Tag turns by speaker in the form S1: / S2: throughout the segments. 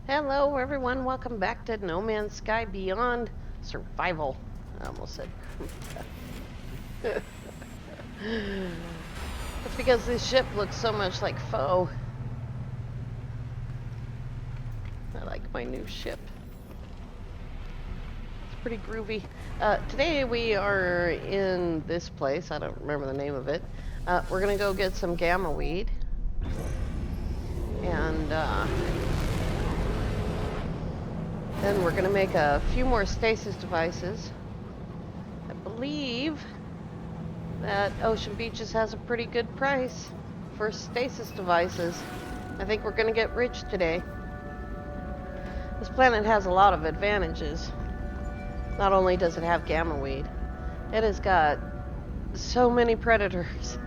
S1: Hello, everyone. Welcome back to No Man's Sky Beyond Survival. I almost said. It's because this ship looks so much like Foe. I like my new ship. It's pretty groovy. Today we are in this place. I don't remember the name of it. We're going to go get some gamma weed. And then we're going to make a few more stasis devices. I believe that Ocean Beaches has a pretty good price for stasis devices. I think we're going to get rich today. This planet has a lot of advantages. Not only does it have gamma weed, it has got so many predators.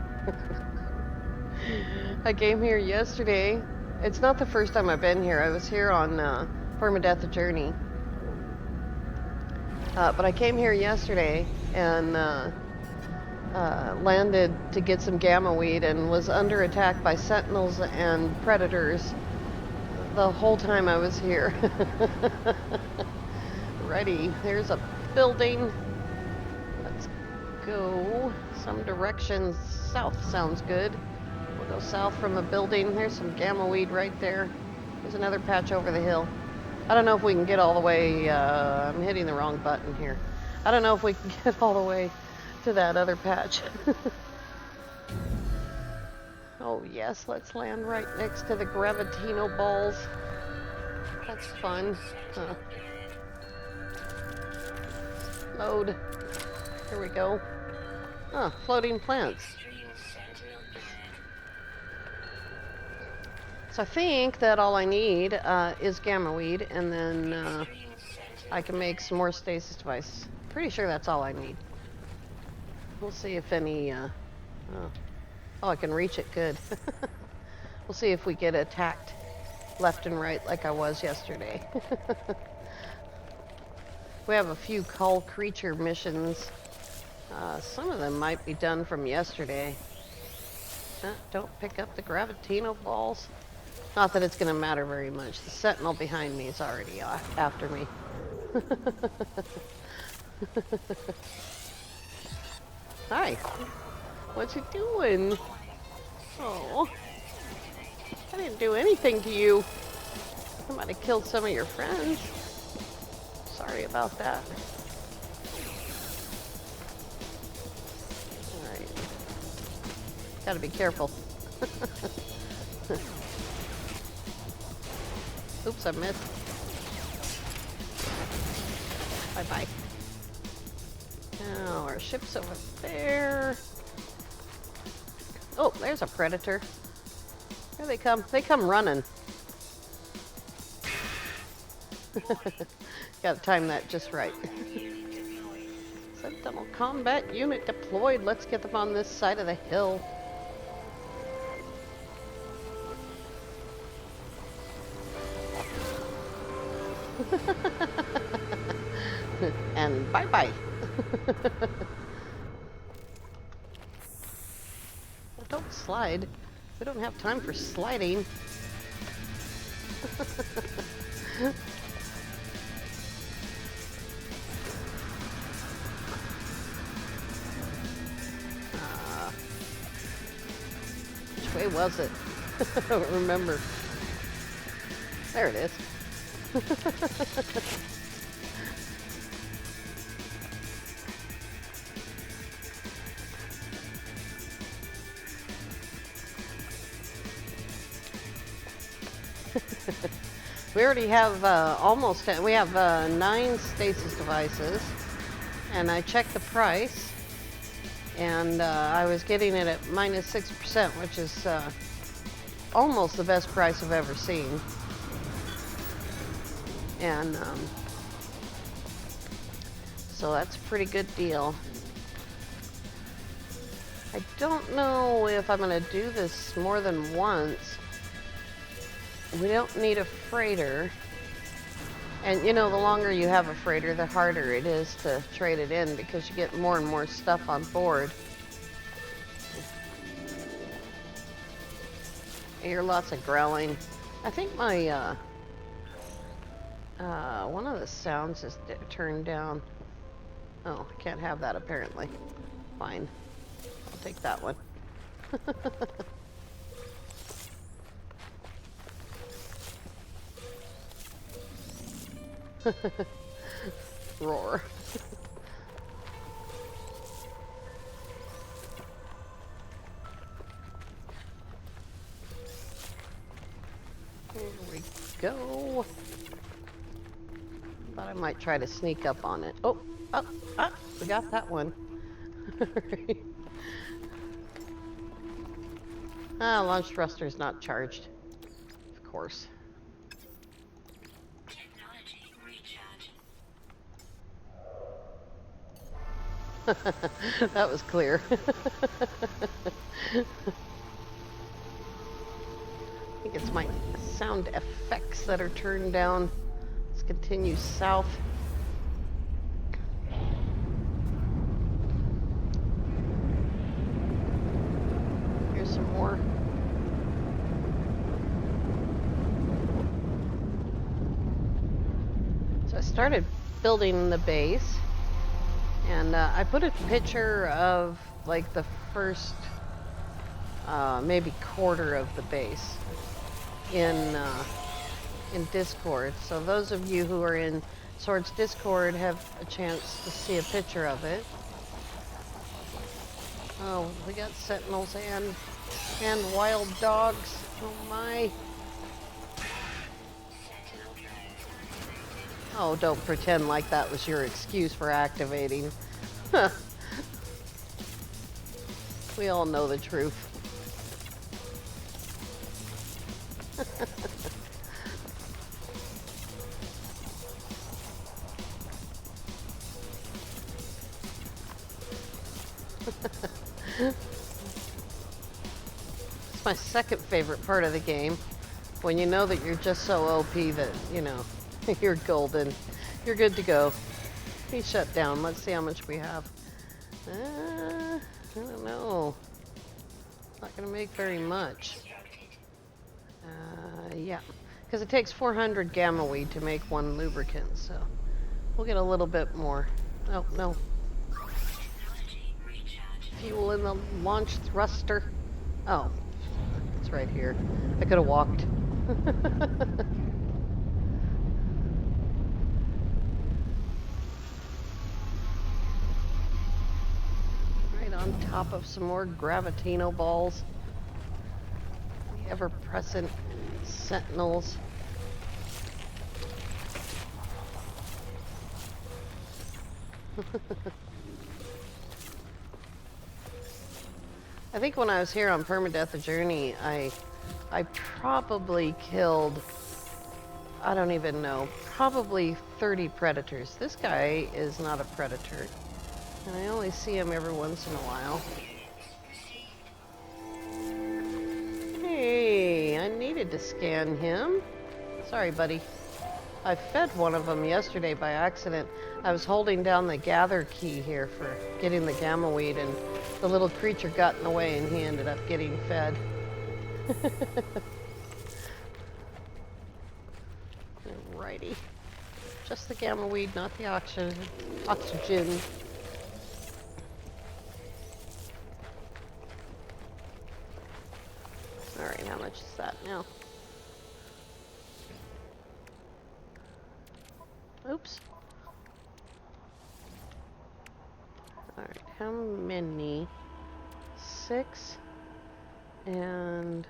S1: I came here yesterday. It's not the first time I've been here. I was here on Permadeath Journey. But I came here yesterday and landed to get some gamma weed and was under attack by sentinels and predators the whole time I was here. Ready. There's a building. Let's go some direction south. Sounds good. We'll go south from the building. There's some gamma weed right there. There's another patch over the hill. I don't know if we can get all the way. I'm hitting the wrong button here. I don't know if we can get all the way to that other patch. Oh yes, let's land right next to the gravitino balls. That's fun. Load. Here we go. Floating plants. So I think that all I need is gamma weed, and then I can make some more stasis devices. Pretty sure that's all I need. We'll see if any, oh, I can reach it, good. We'll see if we get attacked left and right like I was yesterday. We have a few cull creature missions. Some of them might be done from yesterday. Don't pick up the gravitino balls. Not that it's going to matter very much. The sentinel behind me is already after me. Hi. What's he doing? Oh. I didn't do anything to you. I might have killed some of your friends. Sorry about that. Alright. Gotta be careful. Oops, I missed. Bye-bye. Now, our ship's over there. Oh, there's a predator. Here they come. They come running. Gotta time that just right. Sentinel combat unit deployed. Let's get them on this side of the hill. And bye-bye. Well, don't slide. We don't have time for sliding. Which way was it? I don't remember. There it is. We already have we have 9 stasis devices, and I checked the price, and I was getting it at minus 6%, which is almost the best price I've ever seen. And so that's a pretty good deal. I don't know if I'm going to do this more than once. We don't need a freighter. And you know, the longer you have a freighter, the harder it is to trade it in because you get more and more stuff on board. I hear lots of growling. I think my One of the sounds is turned down. Oh, I can't have that apparently. Fine. I'll take that one. Roar. Here we go. Thought I might try to sneak up on it. Oh, we got that one. Launch thruster's not charged. Of course.
S2: Technology recharge.
S1: That was clear. I think it's my sound effects that are turned down. Let's continue south. Here's some more. So I started building the base, and I put a picture of like the first maybe quarter of the base in Discord. So those of you who are in Sword's Discord have a chance to see a picture of it. Oh, we got sentinels and wild dogs. Oh my. Oh, don't pretend like that was your excuse for activating. We all know the truth. It's my second favorite part of the game. When you know that you're just so OP that, you know, you're golden. You're good to go. He's shut down. Let's see how much we have. I don't know. Not gonna make very much. Yeah, because it takes 400 gamma weed to make one lubricant, so we'll get a little bit more. Oh, no. Fuel in the launch thruster. Oh, it's right here. I could have walked. Right on top of some more gravitino balls. The ever-present sentinels. I think when I was here on Permadeath the Journey, I probably killed, I don't even know, probably 30 predators. This guy is not a predator, and I only see him every once in a while. Hey, I needed to scan him. Sorry, buddy. I fed one of them yesterday by accident. I was holding down the gather key here for getting the gamma weed, and the little creature got in the way and he ended up getting fed. Alrighty. Just the gamma weed, not the oxygen. Alright, how much is that now? Oops. Alright, how many? 6 and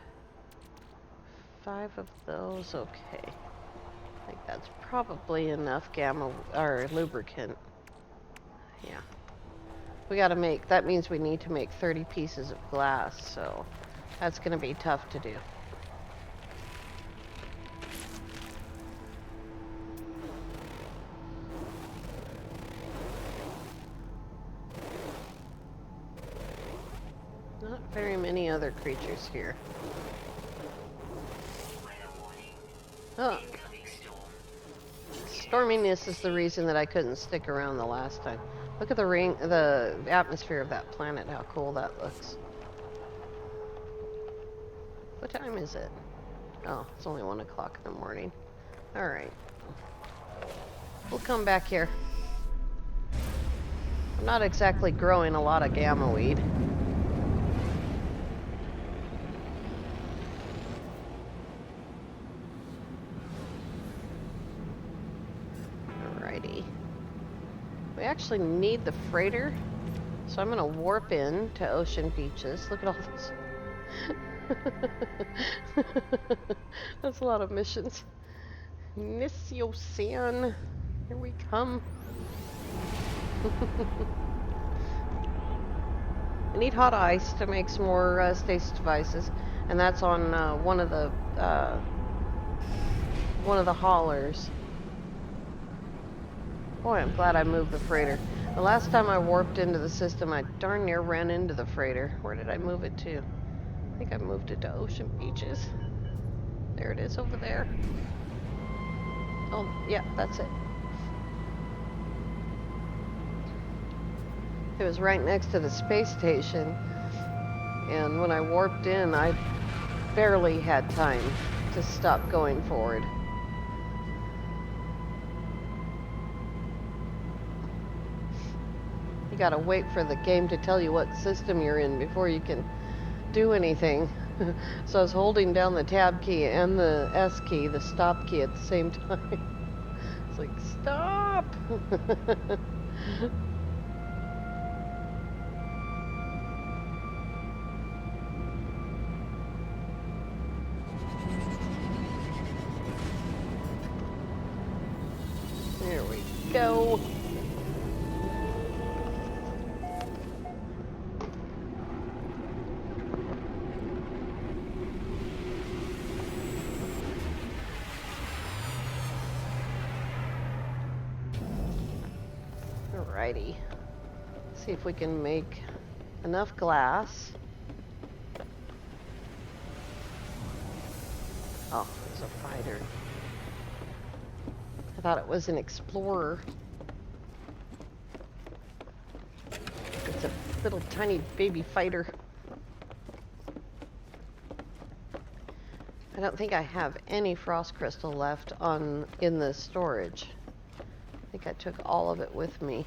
S1: 5 of those. Okay. I think that's probably enough gamma or lubricant. Yeah. We gotta make, that means we need to make 30 pieces of glass, so that's gonna be tough to do. Not very many other creatures here. Oh. Storminess is the reason that I couldn't stick around the last time. Look at the atmosphere of that planet, how cool that looks. What time is it? Oh, it's only 1 o'clock in the morning. Alright. We'll come back here. I'm not exactly growing a lot of gamma weed. Alrighty. We actually need the freighter, so I'm gonna warp in to Ocean Beaches. Look at all this. That's a lot of missions. Missio San. Here we come. I need hot ice to make some more stasis devices, and that's on one of the haulers. Boy, I'm glad I moved the freighter. The last time I warped into the system, I darn near ran into the freighter. Where did I move it to? I think I moved it to Ocean Beaches. There it is over there. Oh, yeah, that's it. It was right next to the space station, and when I warped in, I barely had time to stop going forward. You gotta wait for the game to tell you what system you're in before you can do anything. So I was holding down the tab key and the S key, the stop key, at the same time. It's like, stop! There we go. Alrighty. See if we can make enough glass. Oh, it's a fighter. I thought it was an explorer. It's a little tiny baby fighter. I don't think I have any frost crystal left in the storage. I think I took all of it with me.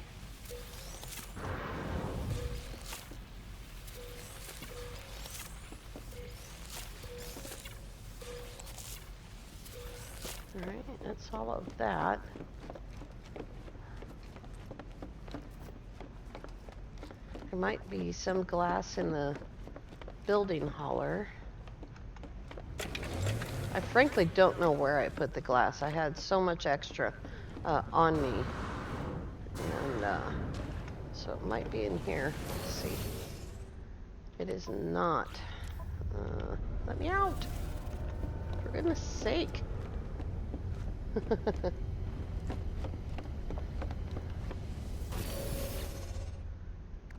S1: Alright, that's all of that. There might be some glass in the building hauler. I frankly don't know where I put the glass. I had so much extra on me. And so it might be in here. Let's see. It is not. Let me out! For goodness sake.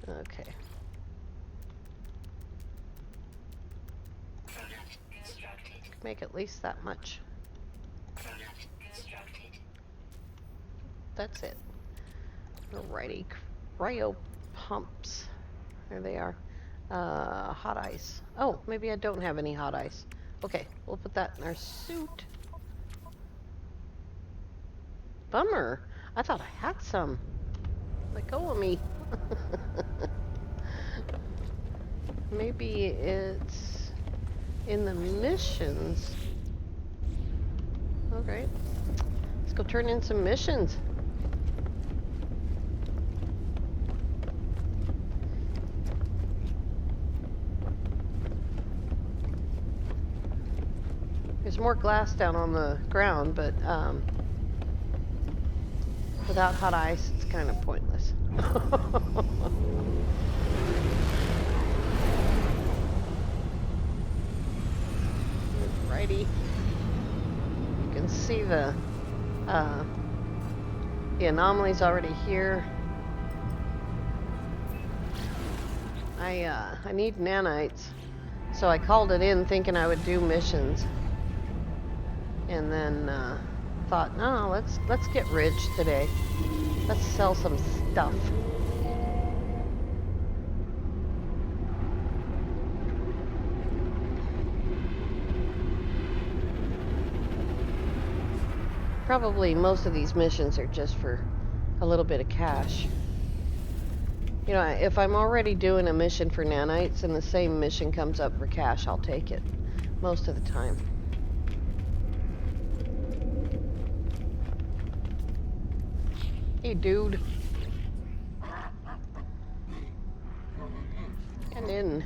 S1: Okay. Make at least that much. That's it. Alrighty. Cryo pumps. There they are. Hot ice. Oh, maybe I don't have any hot ice. Okay, we'll put that in our suit. Bummer. I thought I had some. Let go of me. Maybe it's in the missions. Okay. Let's go turn in some missions. There's more glass down on the ground, but without hot ice, it's kind of pointless. Righty. You can see the anomaly's already here. I need nanites, so I called it in thinking I would do missions, and then thought, no, let's get rich today. Let's sell some stuff. Probably most of these missions are just for a little bit of cash. You know, if I'm already doing a mission for nanites and the same mission comes up for cash, I'll take it. Most of the time. Hey, dude. And in.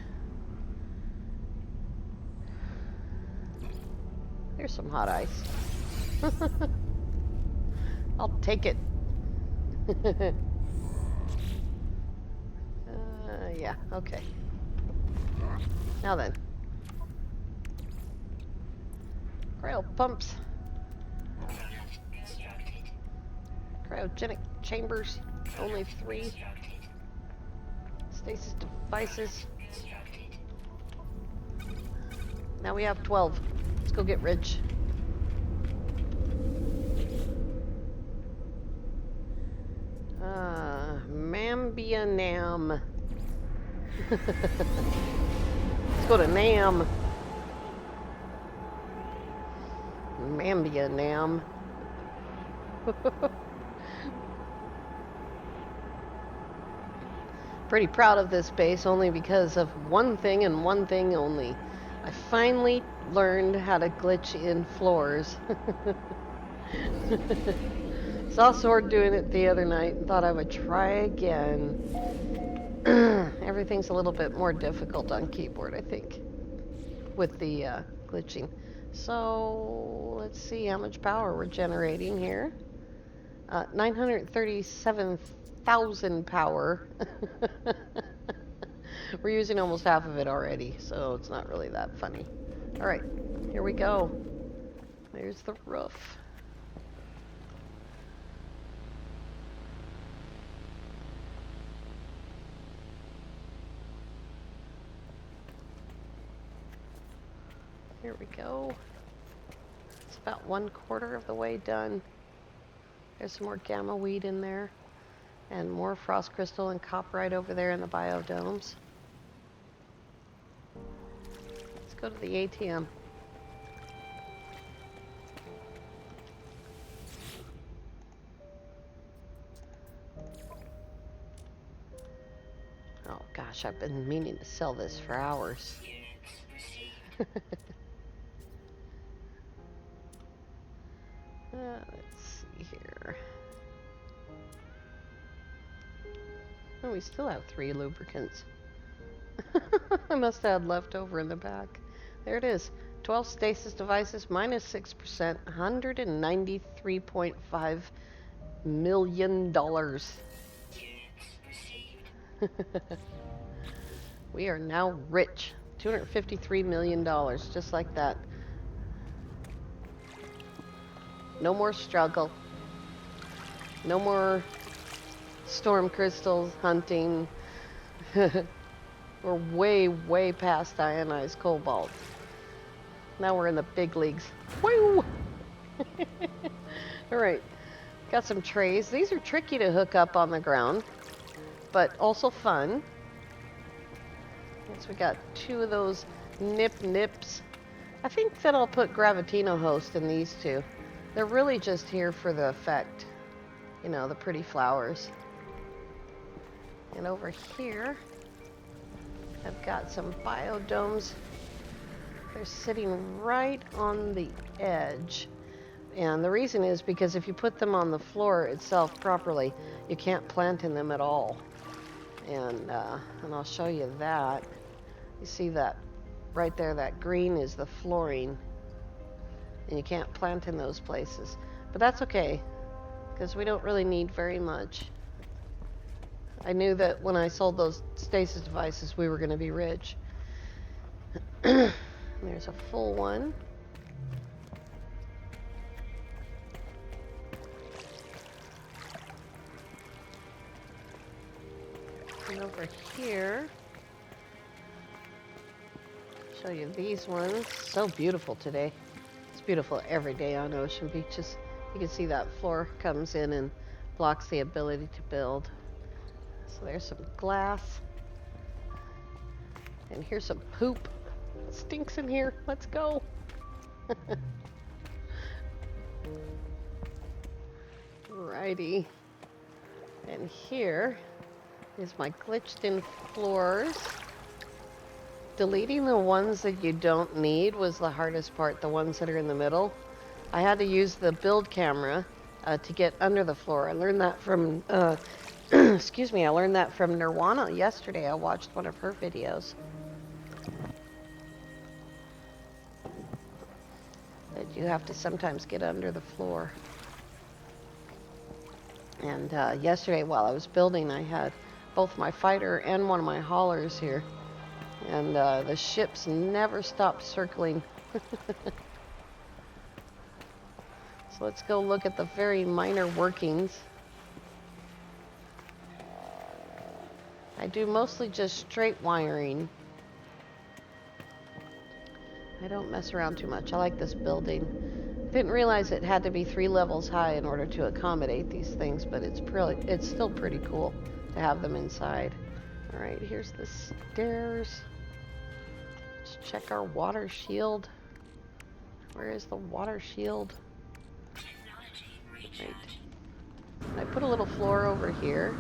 S1: There's some hot ice. I'll take it. Yeah, okay. Now then. Cryo pumps. Cryogenic chambers. Only 3. Stasis devices. Now we have 12. Let's go get rich. Mambia Nam. Let's go to Nam. Mambia Nam. Pretty proud of this base only because of one thing and one thing only. I finally learned how to glitch in floors. Saw Sword doing it the other night and thought I would try again. Everything's a little bit more difficult on keyboard, I think, with the glitching. So let's see how much power we're generating here. 937,000 power. We're using almost half of it already, so it's not really that funny. All right, here we go. There's the roof. Here we go. It's about 1/4 of the way done. There's some more gamma weed in there. And more frost crystal and copperite over there in the biodomes. Let's go to the ATM. Oh gosh, I've been meaning to sell this for hours. Let's see here. Oh, we still have 3 lubricants. I must have had left over in the back. There it is. 12 stasis devices minus 6%, $193.5 million. We are now rich. $253 million, just like that. No more struggle. No more storm crystals hunting. We're way, way past ionized cobalt. Now we're in the big leagues. Woo! Alright, got some trays. These are tricky to hook up on the ground, but also fun. So we got 2 of those nips. I think that I'll put Gravitino host in these 2. They're really just here for the effect. You know, the pretty flowers. And over here, I've got some biodomes. They're sitting right on the edge. And the reason is because if you put them on the floor itself properly, you can't plant in them at all. And I'll show you that. You see that right there, that green is the flooring. And you can't plant in those places. But that's okay, because we don't really need very much. I knew that when I sold those stasis devices, we were going to be rich. There's a full one. And over here, show you these ones. So beautiful today. It's beautiful every day on Ocean Beaches. You can see that floor comes in and blocks the ability to build. So there's some glass. And here's some poop. It stinks in here. Let's go. Alrighty. And here is my glitched in floors. Deleting the ones that you don't need was the hardest part, the ones that are in the middle. I had to use the build camera to get under the floor. I learned that from, excuse me, I learned that from Nirvana yesterday. I watched one of her videos. That you have to sometimes get under the floor. And yesterday while I was building, I had both my fighter and one of my haulers here. And the ships never stopped circling. So let's go look at the very minor workings. I do mostly just straight wiring. I don't mess around too much. I like this building. Didn't realize it had to be 3 levels high in order to accommodate these things, but it's still pretty cool to have them inside. All right, here's the stairs. Let's check our water shield. Where is the water shield? Right. I put a little floor over here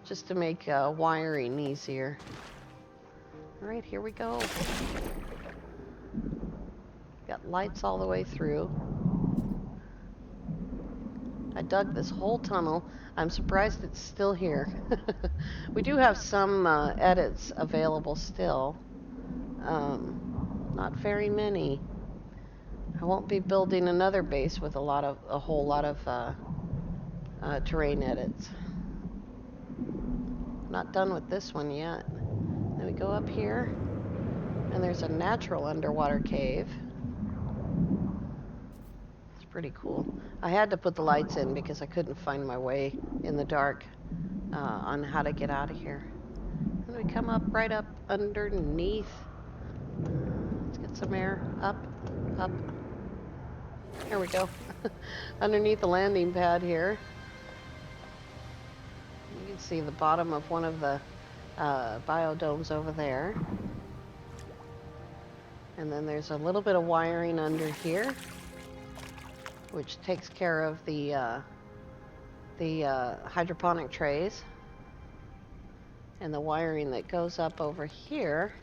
S1: just to make wiring easier. All right, here we go. Got lights all the way through. I dug this whole tunnel. I'm surprised it's still here. We do have some edits available still. Not very many. I won't be building another base with a whole lot of terrain edits. Not done with this one yet. Then we go up here, and there's a natural underwater cave. It's pretty cool. I had to put the lights in because I couldn't find my way in the dark on how to get out of here. And we come up right up underneath. Let's get some air. Up, up. There we go. Underneath the landing pad here. You can see the bottom of one of the biodomes over there. And then there's a little bit of wiring under here, which takes care of the hydroponic trays. And the wiring that goes up over here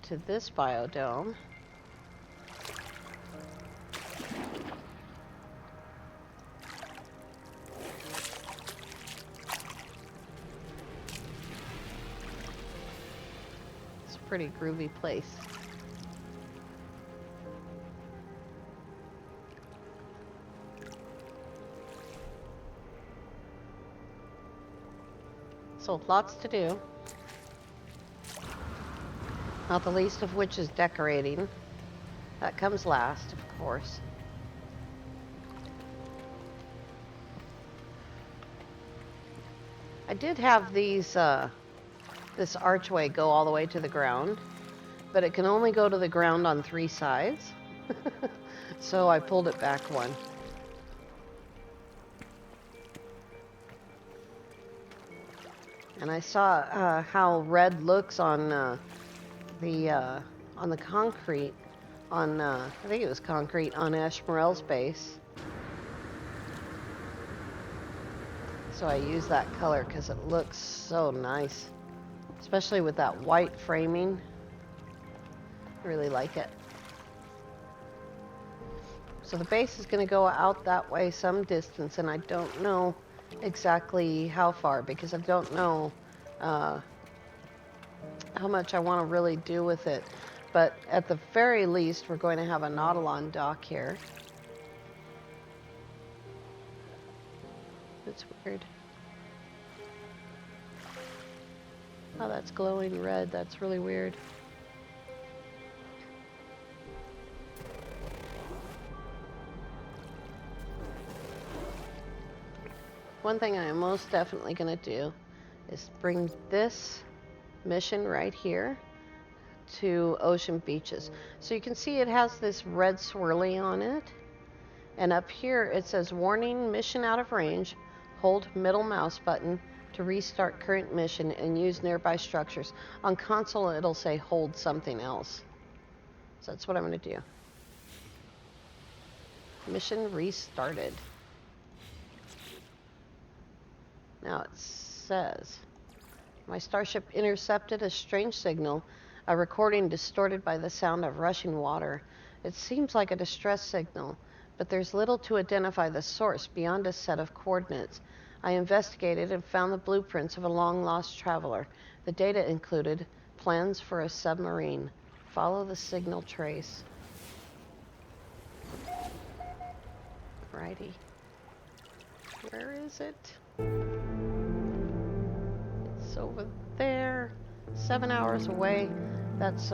S1: to this biodome. It's a pretty groovy place. So lots to do. Not the least of which is decorating. That comes last, of course. I did have this archway go all the way to the ground, but it can only go to the ground on 3 sides. So I pulled it back one. And I saw how red looks on the concrete on I think it was concrete on Ashmorel's base. So I use that color because it looks so nice, especially with that white framing. I really like it. So the base is going to go out that way some distance, and I don't know exactly how far because I don't know how much I want to really do with it. But at the very least, we're going to have a Nautilon dock here. It's weird. Oh, that's glowing red. That's really weird. One thing I am most definitely going to do is bring this mission right here to Ocean Beaches. So you can see it has this red swirly on it. And up here it says, warning, mission out of range. Hold middle mouse button to restart current mission and use nearby structures. On console it'll say hold something else. So that's what I'm going to do. Mission restarted. Now it says, my starship intercepted a strange signal, a recording distorted by the sound of rushing water. It seems like a distress signal, but there's little to identify the source beyond a set of coordinates. I investigated and found the blueprints of a long-lost traveler. The data included plans for a submarine. Follow the signal trace. Righty. Where is it? It's over there. 7 hours away. That's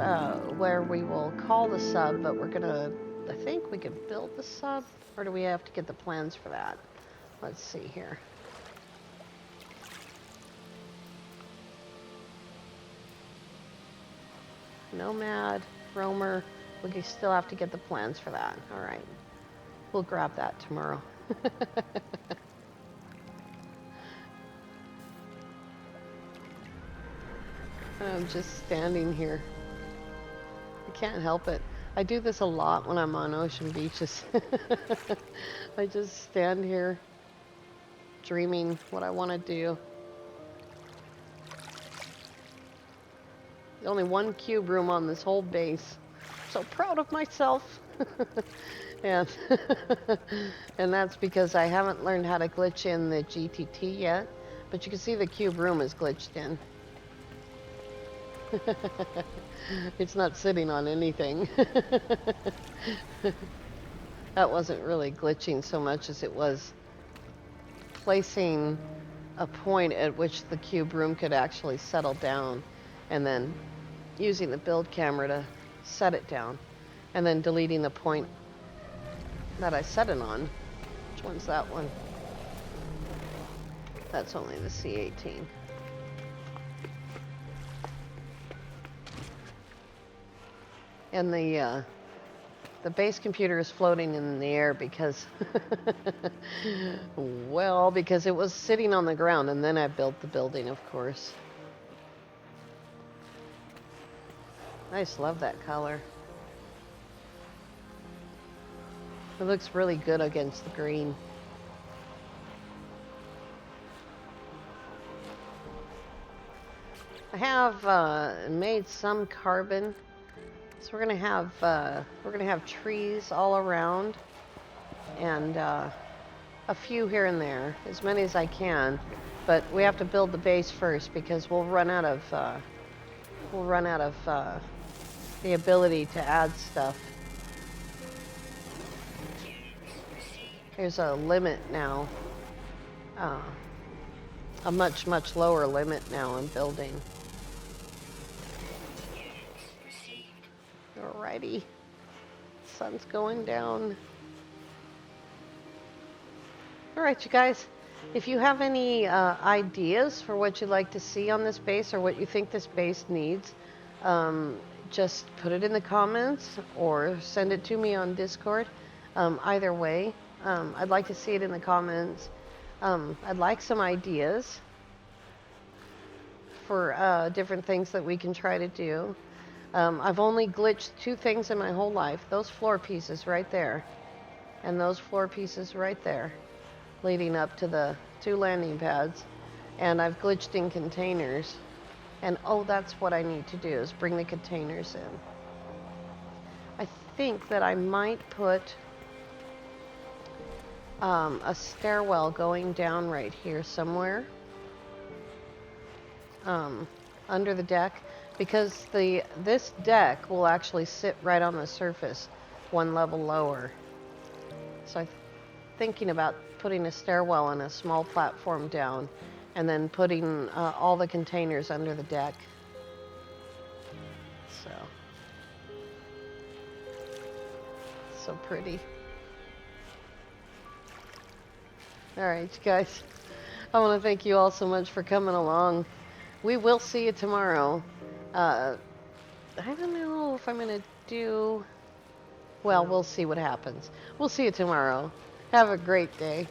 S1: where we will call the sub, but we're gonna, I think we could build the sub, or do we have to get the plans for that? Let's see here. Nomad, roamer, we still have to get the plans for that. All right. We'll grab that tomorrow. I'm just standing here. I can't help it. I do this a lot when I'm on ocean beaches. I just stand here dreaming what I want to do. Only one cube room on this whole base. So proud of myself. and and that's because I haven't learned how to glitch in the GTT yet. But you can see the cube room is glitched in. It's not sitting on anything. That wasn't really glitching so much as it was placing a point at which the cube room could actually settle down, and then using the build camera to set it down, and then deleting the point that I set it on. Which one's that one? That's only the C-18. And the base computer is floating in the air because, well, because it was sitting on the ground, and then I built the building, of course. I just love that color. It looks really good against the green. I have made some carbon. So we're gonna have trees all around, and a few here and there, as many as I can. But we have to build the base first because we'll run out of the ability to add stuff. There's a limit now, a much lower limit now in building. Alrighty, sun's going down. Alright, you guys, if you have any ideas for what you'd like to see on this base or what you think this base needs, just put it in the comments or send it to me on Discord. Either way, I'd like to see it in the comments. I'd like some ideas for different things that we can try to do. I've only glitched 2 things in my whole life. Those floor pieces right there. And those floor pieces right there. Leading up to the 2 landing pads. And I've glitched in containers. And oh, that's what I need to do, is bring the containers in. I think that I might put a stairwell going down right here somewhere. Under the deck. Because this deck will actually sit right on the surface, 1 level lower. So I'm thinking about putting a stairwell and a small platform down, and then putting all the containers under the deck. So pretty. Alright, you guys. I want to thank you all so much for coming along. We will see you tomorrow. I don't know if I'm going to do... Well, we'll see what happens. We'll see you tomorrow. Have a great day.